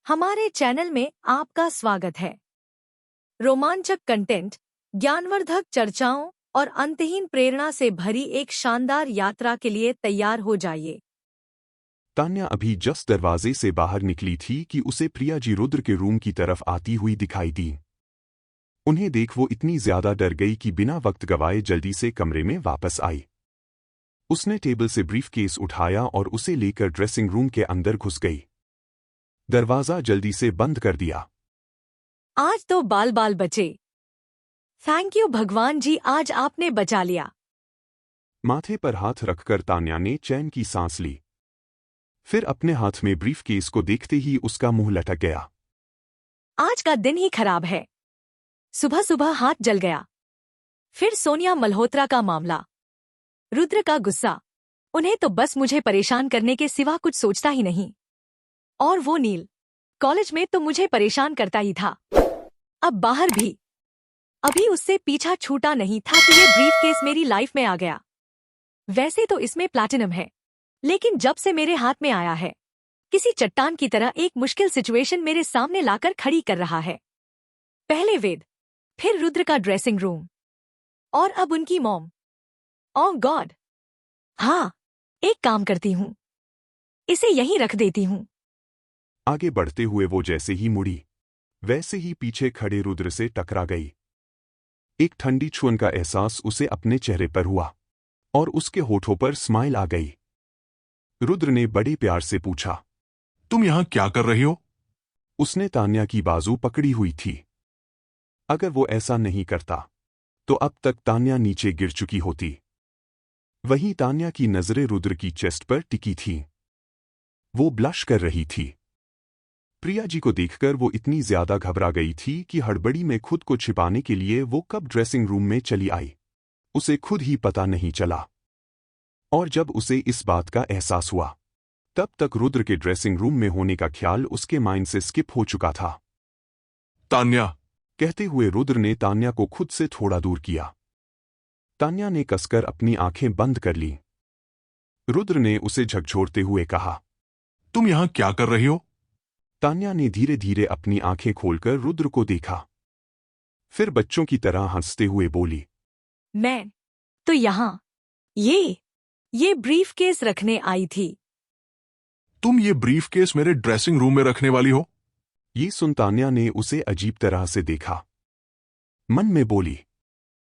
हमारे चैनल में आपका स्वागत है। रोमांचक कंटेंट, ज्ञानवर्धक चर्चाओं और अंतहीन प्रेरणा से भरी एक शानदार यात्रा के लिए तैयार हो जाइए। तान्या अभी जस्ट दरवाजे से बाहर निकली थी कि उसे प्रिया जी रुद्र के रूम की तरफ आती हुई दिखाई दी। उन्हें देख वो इतनी ज्यादा डर गई कि बिना वक्त गवाए जल्दी से कमरे में वापस आई। उसने टेबल से ब्रीफकेस उठाया और उसे लेकर ड्रेसिंग रूम के अंदर घुस गई। दरवाजा जल्दी से बंद कर दिया। आज तो बाल बाल बचे। थैंक यू भगवान जी, आज आपने बचा लिया। माथे पर हाथ रखकर तान्या ने चैन की सांस ली। फिर अपने हाथ में ब्रीफकेस को देखते ही उसका मुंह लटक गया। आज का दिन ही खराब है। सुबह सुबह हाथ जल गया। फिर सोनिया मल्होत्रा का मामला, रुद्र का गुस्सा। उन्हें तो बस मुझे परेशान करने के सिवा कुछ सोचता ही नहीं। और वो नील, कॉलेज में तो मुझे परेशान करता ही था, अब बाहर भी। अभी उससे पीछा छूटा नहीं था कि ये ब्रीफकेस मेरी लाइफ में आ गया। वैसे तो इसमें प्लैटिनम है, लेकिन जब से मेरे हाथ में आया है, किसी चट्टान की तरह एक मुश्किल सिचुएशन मेरे सामने लाकर खड़ी कर रहा है। पहले वेद, फिर रुद्र का ड्रेसिंग रूम, और अब उनकी मॉम। ओह गॉड। हाँ, एक काम करती हूँ, इसे यहीं रख देती हूँ। आगे बढ़ते हुए वो जैसे ही मुड़ी, वैसे ही पीछे खड़े रुद्र से टकरा गई। एक ठंडी छुअन का एहसास उसे अपने चेहरे पर हुआ और उसके होठों पर स्माइल आ गई। रुद्र ने बड़े प्यार से पूछा, तुम यहां क्या कर रही हो? उसने तान्या की बाजू पकड़ी हुई थी। अगर वो ऐसा नहीं करता तो अब तक तान्या नीचे गिर चुकी होती। वहीं तान्या की नजरें रुद्र की चेस्ट पर टिकी थीं। वो ब्लश कर रही थी। प्रिया जी को देखकर वो इतनी ज्यादा घबरा गई थी कि हड़बड़ी में खुद को छिपाने के लिए वो कब ड्रेसिंग रूम में चली आई, उसे खुद ही पता नहीं चला। और जब उसे इस बात का एहसास हुआ, तब तक रुद्र के ड्रेसिंग रूम में होने का ख्याल उसके माइंड से स्किप हो चुका था। तान्या, कहते हुए रुद्र ने तान्या को खुद से थोड़ा दूर किया। तान्या ने कसकर अपनी आंखें बंद कर लीं। रुद्र ने उसे झकझोरते हुए कहा, तुम यहां क्या कर रही हो? तान्या ने धीरे धीरे अपनी आंखें खोलकर रुद्र को देखा। फिर बच्चों की तरह हंसते हुए बोली, मैं तो यहां ये ब्रीफकेस रखने आई थी। तुम ये ब्रीफकेस मेरे ड्रेसिंग रूम में रखने वाली हो? ये सुन तान्या ने उसे अजीब तरह से देखा। मन में बोली,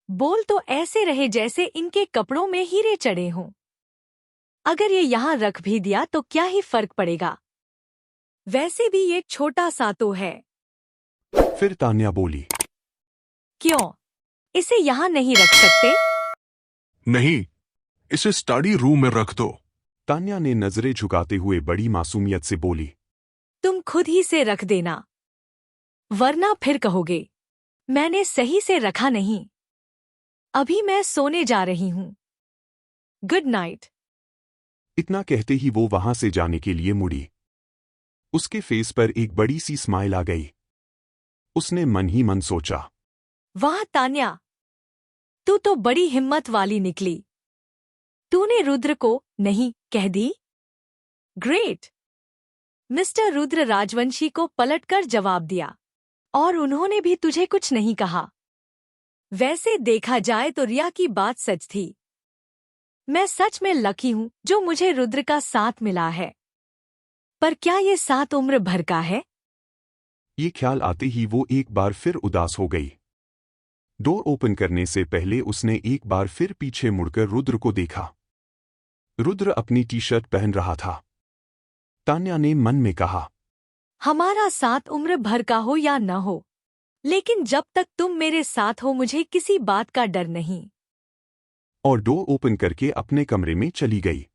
बोल तो ऐसे रहे जैसे इनके कपड़ों में हीरे चढ़े हों। अगर ये यहां रख भी दिया तो क्या ही फर्क पड़ेगा, वैसे भी ये छोटा सा तो है। फिर तान्या बोली, क्यों, इसे यहां नहीं रख सकते? नहीं, इसे स्टडी रूम में रख दो। तान्या ने नजरें झुकाते हुए बड़ी मासूमियत से बोली, तुम खुद ही से रख देना, वरना फिर कहोगे मैंने सही से रखा नहीं। अभी मैं सोने जा रही हूं। Good night. इतना कहते ही वो वहां से जाने के लिए मुड़ी। उसके फेस पर एक बड़ी सी स्माइल आ गई। उसने मन ही मन सोचा, वाह तान्या, तू तो बड़ी हिम्मत वाली निकली। तूने रुद्र को नहीं कह दी। ग्रेट। मिस्टर रुद्र राजवंशी को पलटकर जवाब दिया, और उन्होंने भी तुझे कुछ नहीं कहा। वैसे देखा जाए तो रिया की बात सच थी। मैं सच में लकी हूं जो मुझे रुद्र का साथ मिला है। पर क्या ये साथ उम्र भर का है? ये ख्याल आते ही वो एक बार फिर उदास हो गई। डोर ओपन करने से पहले उसने एक बार फिर पीछे मुड़कर रुद्र को देखा। रुद्र अपनी टी शर्ट पहन रहा था। तान्या ने मन में कहा, हमारा साथ उम्र भर का हो या न हो, लेकिन जब तक तुम मेरे साथ हो मुझे किसी बात का डर नहीं। और डोर ओपन करके अपने कमरे में चली गई।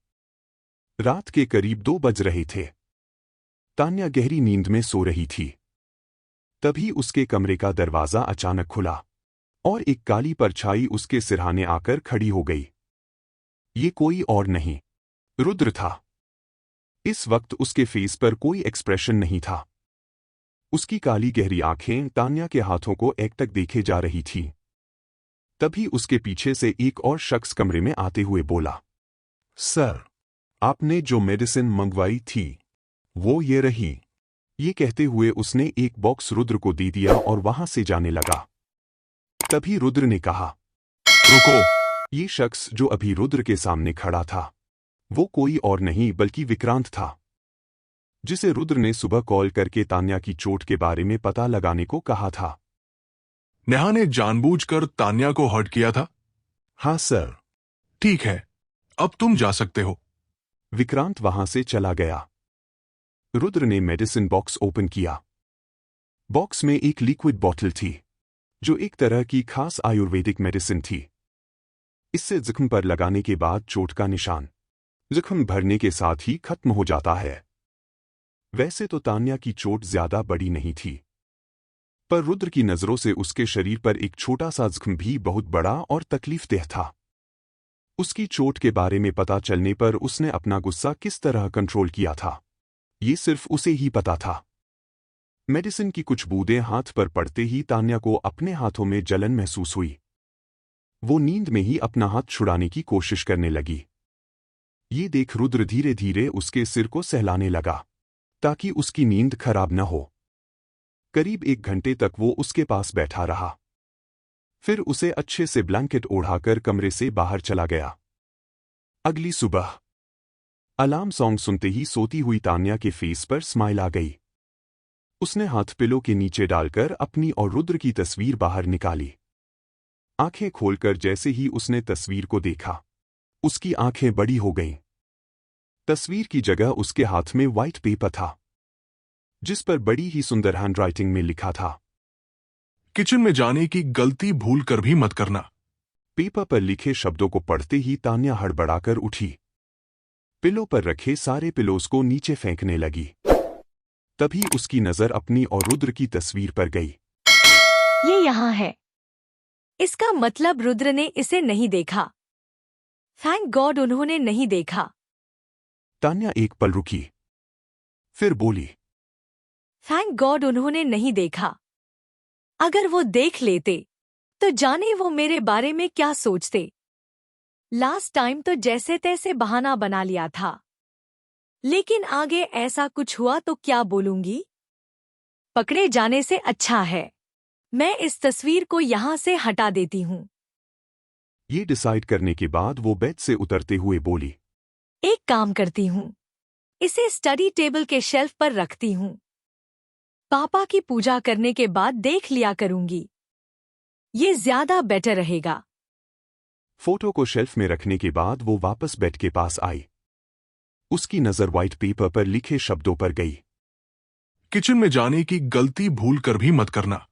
रात के करीब 2 बज रहे थे। तान्या गहरी नींद में सो रही थी। तभी उसके कमरे का दरवाजा अचानक खुला और एक काली परछाई उसके सिरहाने आकर खड़ी हो गई। ये कोई और नहीं, रुद्र था। इस वक्त उसके फेस पर कोई एक्सप्रेशन नहीं था। उसकी काली गहरी आंखें तान्या के हाथों को एकटक देखे जा रही थी। तभी उसके पीछे से एक और शख्स कमरे में आते हुए बोला, सर, आपने जो मेडिसिन मंगवाई थी वो ये रही। ये कहते हुए उसने एक बॉक्स रुद्र को दे दिया और वहां से जाने लगा। तभी रुद्र ने कहा, रुको। ये शख्स जो अभी रुद्र के सामने खड़ा था वो कोई और नहीं बल्कि विक्रांत था, जिसे रुद्र ने सुबह कॉल करके तान्या की चोट के बारे में पता लगाने को कहा था। नेहा ने जानबूझकर तान्या को हर्ट किया था? हाँ सर। ठीक है, अब तुम जा सकते हो। विक्रांत वहां से चला गया। रुद्र ने मेडिसिन बॉक्स ओपन किया। बॉक्स में एक लिक्विड बॉटल थी जो एक तरह की खास आयुर्वेदिक मेडिसिन थी। इससे जख्म पर लगाने के बाद चोट का निशान जख्म भरने के साथ ही खत्म हो जाता है। वैसे तो तान्या की चोट ज्यादा बड़ी नहीं थी, पर रुद्र की नजरों से उसके शरीर पर एक छोटा सा जख्म भी बहुत बड़ा और तकलीफदेह था। उसकी चोट के बारे में पता चलने पर उसने अपना गुस्सा किस तरह कंट्रोल किया था ये सिर्फ उसे ही पता था। मेडिसिन की कुछ बूंदें हाथ पर पड़ते ही तान्या को अपने हाथों में जलन महसूस हुई। वो नींद में ही अपना हाथ छुड़ाने की कोशिश करने लगी। ये देख रुद्र धीरे धीरे उसके सिर को सहलाने लगा ताकि उसकी नींद खराब न हो। करीब 1 घंटे तक वो उसके पास बैठा रहा, फिर उसे अच्छे से ब्लैंकेट ओढ़ाकर कमरे से बाहर चला गया। अगली सुबह अलार्म सॉन्ग सुनते ही सोती हुई तान्या के फेस पर स्माइल आ गई। उसने हाथ पिलो के नीचे डालकर अपनी और रुद्र की तस्वीर बाहर निकाली। आंखें खोलकर जैसे ही उसने तस्वीर को देखा, उसकी आंखें बड़ी हो गईं। तस्वीर की जगह उसके हाथ में व्हाइट पेपर था, जिस पर बड़ी ही सुंदर हैंडराइटिंग में लिखा था, किचन में जाने की गलती भूल कर भी मत करना। पेपर पर लिखे शब्दों को पढ़ते ही तान्या हड़बड़ाकर उठी। पिलो पर रखे सारे पिलोज को नीचे फेंकने लगी। तभी उसकी नजर अपनी और रुद्र की तस्वीर पर गई। ये यहाँ है। इसका मतलब रुद्र ने इसे नहीं देखा। थैंक गॉड उन्होंने नहीं देखा। तान्या एक पल रुकी, फिर बोली, थैंक गॉड उन्होंने नहीं देखा। अगर वो देख लेते तो जाने वो मेरे बारे में क्या सोचते। लास्ट टाइम तो जैसे तैसे बहाना बना लिया था, लेकिन आगे ऐसा कुछ हुआ तो क्या बोलूंगी। पकड़े जाने से अच्छा है मैं इस तस्वीर को यहां से हटा देती हूं। ये डिसाइड करने के बाद वो बेड से उतरते हुए बोली, एक काम करती हूं, इसे स्टडी टेबल के शेल्फ पर रखती हूं। पापा की पूजा करने के बाद देख लिया करूंगी। ये ज्यादा बेटर रहेगा। फोटो को शेल्फ में रखने के बाद वो वापस बेड के पास आई। उसकी नजर व्हाइट पेपर पर लिखे शब्दों पर गई, किचन में जाने की गलती भूल कर भी मत करना।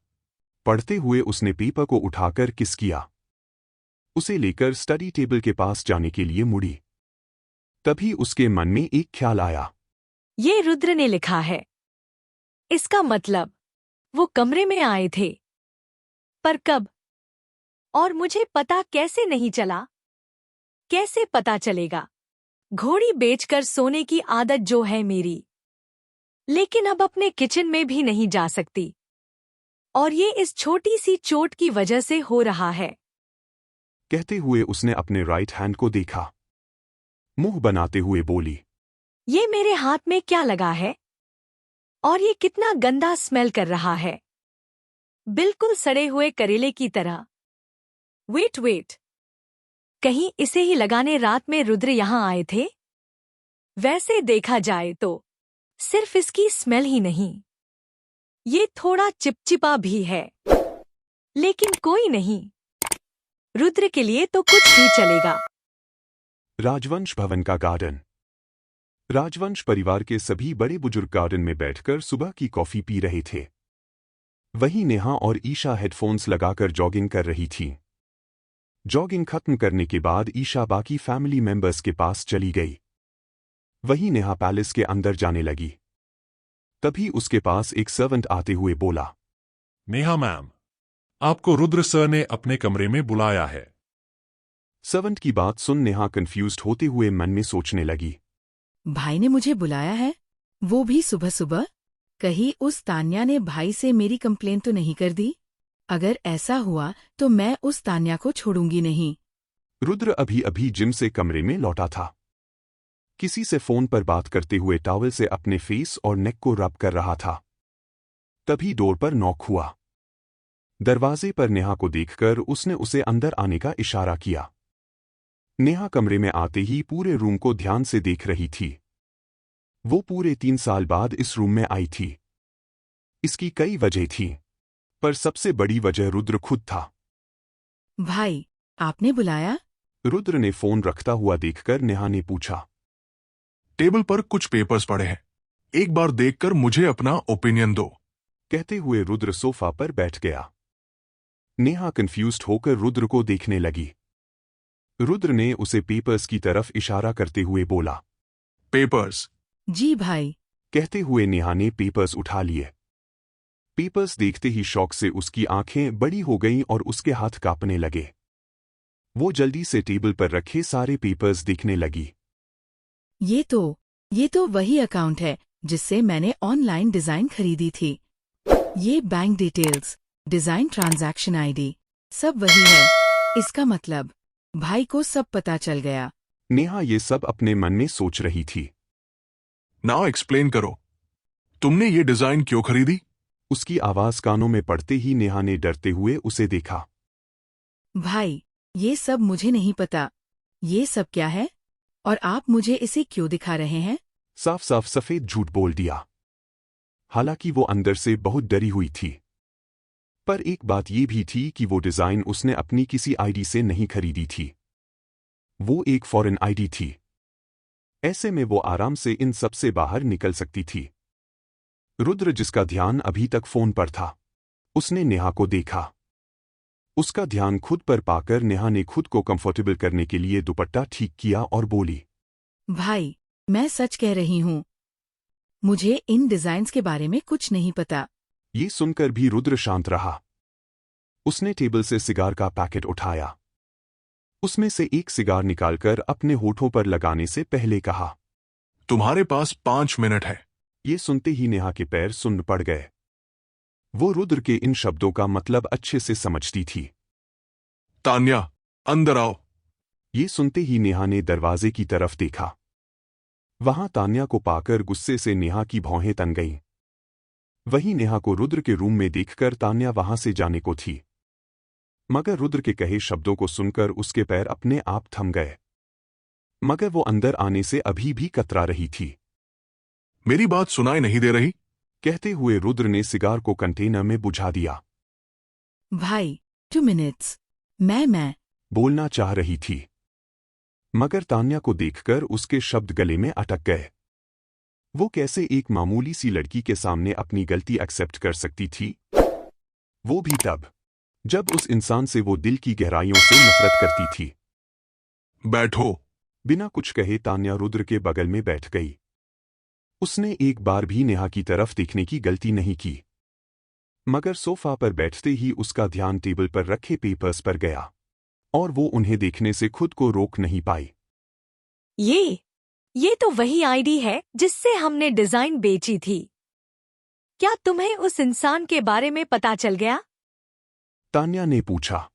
पढ़ते हुए उसने पेपर को उठाकर किस किया। उसे लेकर स्टडी टेबल के पास जाने के लिए मुड़ी। तभी उसके मन में एक ख्याल आया, ये रुद्र ने लिखा है। इसका मतलब वो कमरे में आए थे, पर कब और मुझे पता कैसे नहीं चला। कैसे पता चलेगा। घोड़ी बेचकर सोने की आदत जो है मेरी, लेकिन अब अपने किचन में भी नहीं जा सकती, और ये इस छोटी सी चोट की वजह से हो रहा है। कहते हुए उसने अपने राइट हैंड को देखा। मुंह बनाते हुए बोली, ये मेरे हाथ में क्या लगा है, और ये कितना गंदा स्मेल कर रहा है, बिल्कुल सड़े हुए करेले की तरह। वेट, कहीं इसे ही लगाने रात में रुद्र यहां आए थे। वैसे देखा जाए तो सिर्फ इसकी स्मेल ही नहीं, ये थोड़ा चिपचिपा भी है, लेकिन कोई नहीं, रुद्र के लिए तो कुछ भी चलेगा। राजवंश भवन का गार्डन। राजवंश परिवार के सभी बड़े बुजुर्ग गार्डन में बैठकर सुबह की कॉफी पी रहे थे। वहीं नेहा और ईशा हेडफोन्स लगाकर जॉगिंग कर रही थीं। जॉगिंग खत्म करने के बाद ईशा बाकी फैमिली मेंबर्स के पास चली गई। वहीं नेहा पैलेस के अंदर जाने लगी। तभी उसके पास एक सर्वेंट आते हुए बोला, नेहा मैम, आपको रुद्र सर ने अपने कमरे में बुलाया है। सर्वेंट की बात सुन नेहा कंफ्यूज्ड होते हुए मन में सोचने लगी, भाई ने मुझे बुलाया है, वो भी सुबह सुबह। कहीं उस तान्या ने भाई से मेरी कंप्लेंट तो नहीं कर दी। अगर ऐसा हुआ तो मैं उस तान्या को छोड़ूंगी नहीं। रुद्र अभी अभी जिम से कमरे में लौटा था। किसी से फोन पर बात करते हुए टॉवल से अपने फेस और नेक को रब कर रहा था। तभी डोर पर नॉक हुआ। दरवाजे पर नेहा को देखकर उसने उसे अंदर आने का इशारा किया। नेहा कमरे में आते ही पूरे रूम को ध्यान से देख रही थी। वो पूरे 3 साल बाद इस रूम में आई थी। इसकी कई वजह थी, पर सबसे बड़ी वजह रुद्र खुद था। भाई, आपने बुलाया? रुद्र ने फोन रखता हुआ देखकर नेहा ने पूछा। टेबल पर कुछ पेपर्स पड़े हैं, एक बार देखकर मुझे अपना ओपिनियन दो। कहते हुए रुद्र सोफा पर बैठ गया। नेहा कंफ्यूज्ड होकर रुद्र को देखने लगी। रुद्र ने उसे पेपर्स की तरफ इशारा करते हुए बोला। पेपर्स? जी भाई। कहते हुए नेहा ने पेपर्स उठा लिए। पेपर्स देखते ही शौक से उसकी आंखें बड़ी हो गईं और उसके हाथ कांपने लगे। वो जल्दी से टेबल पर रखे सारे पेपर्स देखने लगी। ये तो वही अकाउंट है जिससे मैंने ऑनलाइन डिजाइन खरीदी थी। ये bank details, design transaction ID, सब वही है। इसका मतलब भाई को सब पता चल गया। नेहा ये सब अपने मन में सोच रही थी। नाउ एक्सप्लेन करो, तुमने ये डिजाइन क्यों खरीदी? उसकी आवाज कानों में पड़ते ही नेहा ने डरते हुए उसे देखा। भाई, ये सब मुझे नहीं पता। ये सब क्या है और आप मुझे इसे क्यों दिखा रहे हैं? साफ साफ सफेद झूठ बोल दिया। हालांकि वो अंदर से बहुत डरी हुई थी, पर एक बात ये भी थी कि वो डिजाइन उसने अपनी किसी आईडी से नहीं खरीदी थी। वो एक फॉरेन आईडी थी। ऐसे में वो आराम से इन सब से बाहर निकल सकती थी। रुद्र, जिसका ध्यान अभी तक फोन पर था, उसने नेहा को देखा। उसका ध्यान खुद पर पाकर नेहा ने खुद को कंफर्टेबल करने के लिए दुपट्टा ठीक किया और बोली। भाई, मैं सच कह रही हूँ, मुझे इन डिजाइन्स के बारे में कुछ नहीं पता। ये सुनकर भी रुद्र शांत रहा। उसने टेबल से सिगार का पैकेट उठाया। उसमें से एक सिगार निकालकर अपने होठों पर लगाने से पहले कहा, तुम्हारे पास 5 मिनट है। ये सुनते ही नेहा के पैर सुन्न पड़ गए। वो रुद्र के इन शब्दों का मतलब अच्छे से समझती थी। तान्या, अंदर आओ। ये सुनते ही नेहा ने दरवाजे की तरफ देखा। वहां तान्या को पाकर गुस्से से नेहा की भौहें तन गईं। वहीं नेहा को रुद्र के रूम में देखकर तान्या वहां से जाने को थी, मगर रुद्र के कहे शब्दों को सुनकर उसके पैर अपने आप थम गए। मगर वो अंदर आने से अभी भी कतरा रही थी। मेरी बात सुनाई नहीं दे रही? कहते हुए रुद्र ने सिगार को कंटेनर में बुझा दिया। भाई, 2 मिनट्स। मैं बोलना चाह रही थी, मगर तान्या को देखकर उसके शब्द गले में अटक गए। वो कैसे एक मामूली सी लड़की के सामने अपनी गलती एक्सेप्ट कर सकती थी, वो भी तब जब उस इंसान से वो दिल की गहराइयों से नफरत करती थी। बैठो। बिना कुछ कहे तान्या रुद्र के बगल में बैठ गई। उसने एक बार भी नेहा की तरफ देखने की गलती नहीं की, मगर सोफा पर बैठते ही उसका ध्यान टेबल पर रखे पेपर्स पर गया और वो उन्हें देखने से खुद को रोक नहीं पाई। ये तो वही आईडी है जिससे हमने डिजाइन बेची थी। क्या तुम्हें उस इंसान के बारे में पता चल गया? तान्या ने पूछा।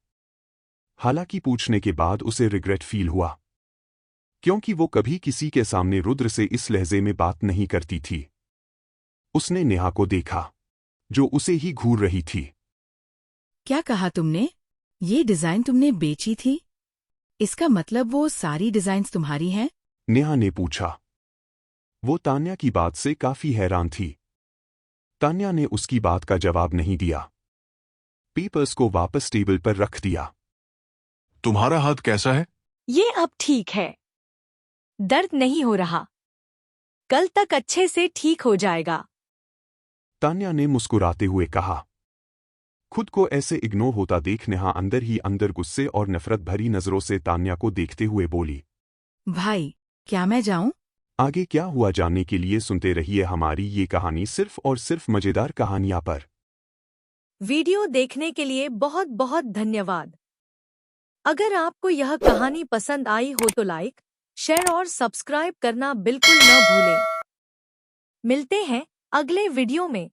हालांकि पूछने के बाद उसे रिग्रेट फील हुआ, क्योंकि वो कभी किसी के सामने रुद्र से इस लहजे में बात नहीं करती थी। उसने नेहा को देखा, जो उसे ही घूर रही थी। क्या कहा तुमने? ये डिजाइन तुमने बेची थी? इसका मतलब वो सारी डिजाइन्स तुम्हारी हैं? नेहा ने पूछा। वो तान्या की बात से काफी हैरान थी। तान्या ने उसकी बात का जवाब नहीं दिया। पेपर्स को वापस टेबल पर रख दिया। तुम्हारा हाथ कैसा है? ये अब ठीक है। दर्द नहीं हो रहा। कल तक अच्छे से ठीक हो जाएगा। तान्या ने मुस्कुराते हुए कहा। खुद को ऐसे इग्नोर होता देख नेहा अंदर ही अंदर गुस्से और नफरत भरी नजरों से तान्या को देखते हुए बोली। भाई, क्या मैं जाऊं? आगे क्या हुआ जानने के लिए सुनते रहिए हमारी ये कहानी सिर्फ और सिर्फ मजेदार कहानियां पर। वीडियो देखने के लिए बहुत बहुत धन्यवाद। अगर आपको यह कहानी पसंद आई हो तो लाइक, शेयर और सब्सक्राइब करना बिल्कुल न भूलें। मिलते हैं अगले वीडियो में।